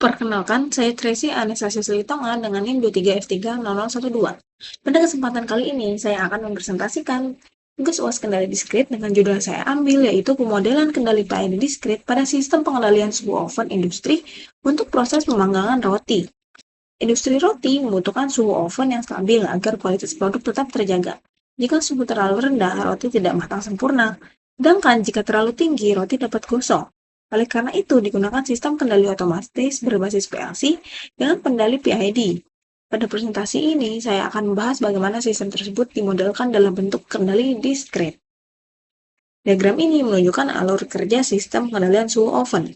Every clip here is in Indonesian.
Perkenalkan, saya Tracy Anastasia Selitonga dengan NIM 23F30012. Pada kesempatan kali ini, saya akan mempresentasikan tugas UAS kendali diskrit dengan judul saya ambil, yaitu pemodelan kendali PID diskrit pada sistem pengendalian suhu oven industri untuk proses pemanggangan roti. Industri roti membutuhkan suhu oven yang stabil agar kualitas produk tetap terjaga. Jika suhu terlalu rendah, roti tidak matang sempurna. Sedangkan jika terlalu tinggi, roti dapat gosong. Oleh karena itu, digunakan sistem kendali otomatis berbasis PLC dengan kendali PID. Pada presentasi ini, saya akan membahas bagaimana sistem tersebut dimodelkan dalam bentuk kendali diskrit. Diagram ini menunjukkan alur kerja sistem pengendalian suhu oven.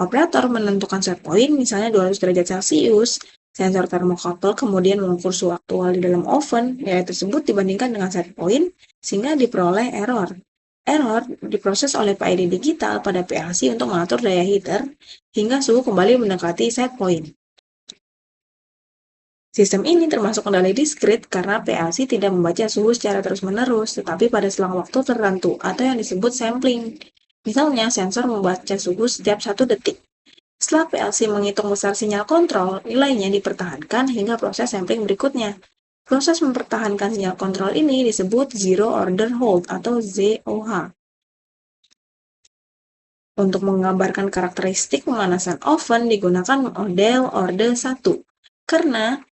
Operator menentukan set point, misalnya 200 derajat Celcius. Sensor termokouple kemudian mengukur suhu aktual di dalam oven, nilai tersebut dibandingkan dengan set point, sehingga diperoleh error. Error diproses oleh PID digital pada PLC untuk mengatur daya heater, hingga suhu kembali mendekati set point. Sistem ini termasuk kendali diskrit karena PLC tidak membaca suhu secara terus-menerus, tetapi pada selang waktu tertentu, atau yang disebut sampling. Misalnya, sensor membaca suhu setiap 1 detik. Setelah PLC menghitung besar sinyal kontrol, nilainya dipertahankan hingga proses sampling berikutnya. Proses mempertahankan sinyal kontrol ini disebut Zero Order Hold atau ZOH. Untuk menggambarkan karakteristik pemanasan oven digunakan model Order 1. Karena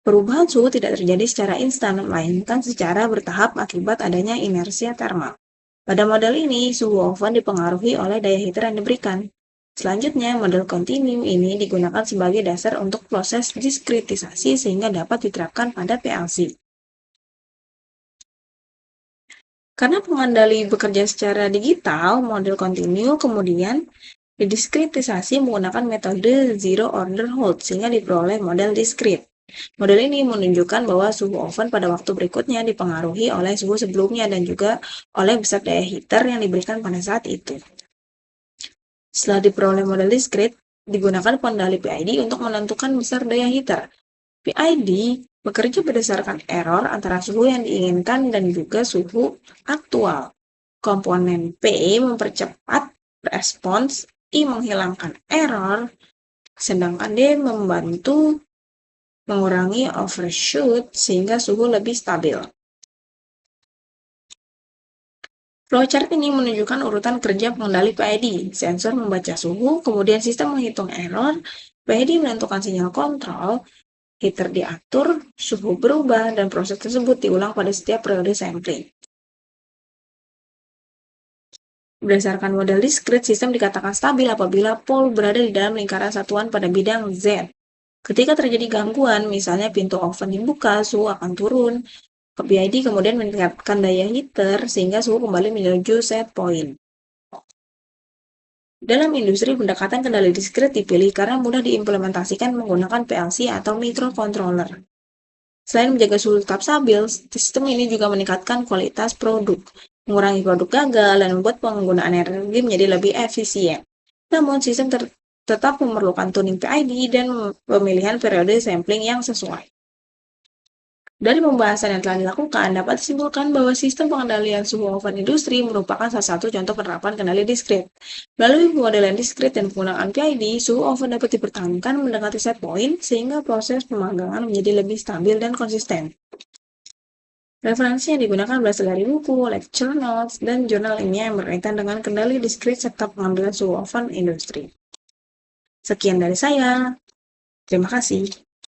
perubahan suhu tidak terjadi secara instan, melainkan secara bertahap akibat adanya inersia termal. Pada model ini, suhu oven dipengaruhi oleh daya heater yang diberikan. Selanjutnya, model kontinu ini digunakan sebagai dasar untuk proses diskritisasi sehingga dapat diterapkan pada PLC. Karena pengendali bekerja secara digital, model kontinu kemudian didiskritisasi menggunakan metode Zero Order Hold sehingga diperoleh model diskrit. Model ini menunjukkan bahwa suhu oven pada waktu berikutnya dipengaruhi oleh suhu sebelumnya dan juga oleh besar daya heater yang diberikan pada saat itu. Setelah diperoleh model diskrit, digunakan kendali PID untuk menentukan besar daya heater. PID bekerja berdasarkan error antara suhu yang diinginkan dan juga suhu aktual. Komponen P mempercepat respons, I menghilangkan error, sedangkan D membantu mengurangi overshoot sehingga suhu lebih stabil. Flowchart ini menunjukkan urutan kerja pengendali PID. Sensor membaca suhu, kemudian sistem menghitung error, PID menentukan sinyal kontrol, heater diatur, suhu berubah, dan proses tersebut diulang pada setiap periode sampling. Berdasarkan model diskrit, sistem dikatakan stabil apabila pole berada di dalam lingkaran satuan pada bidang Z. Ketika terjadi gangguan, misalnya pintu oven dibuka, suhu akan turun. PID kemudian meningkatkan daya heater sehingga suhu kembali menuju set point. Dalam industri, pendekatan kendali diskrit dipilih karena mudah diimplementasikan menggunakan PLC atau microcontroller. Selain menjaga suhu tetap stabil, sistem ini juga meningkatkan kualitas produk, mengurangi produk gagal, dan membuat penggunaan energi menjadi lebih efisien. Namun, sistem tetap memerlukan tuning PID dan pemilihan periode sampling yang sesuai. Dari pembahasan yang telah dilakukan, dapat disimpulkan bahwa sistem pengendalian suhu oven industri merupakan salah satu contoh penerapan kendali diskrit. Melalui pemodelan diskrit dan penggunaan PID, suhu oven dapat dipertahankan mendekati set point sehingga proses pemanggangan menjadi lebih stabil dan konsisten. Referensi yang digunakan berasal dari buku, lecture notes, dan jurnal ilmiah yang berkaitan dengan kendali diskrit serta pengambilan suhu oven industri. Sekian dari saya. Terima kasih.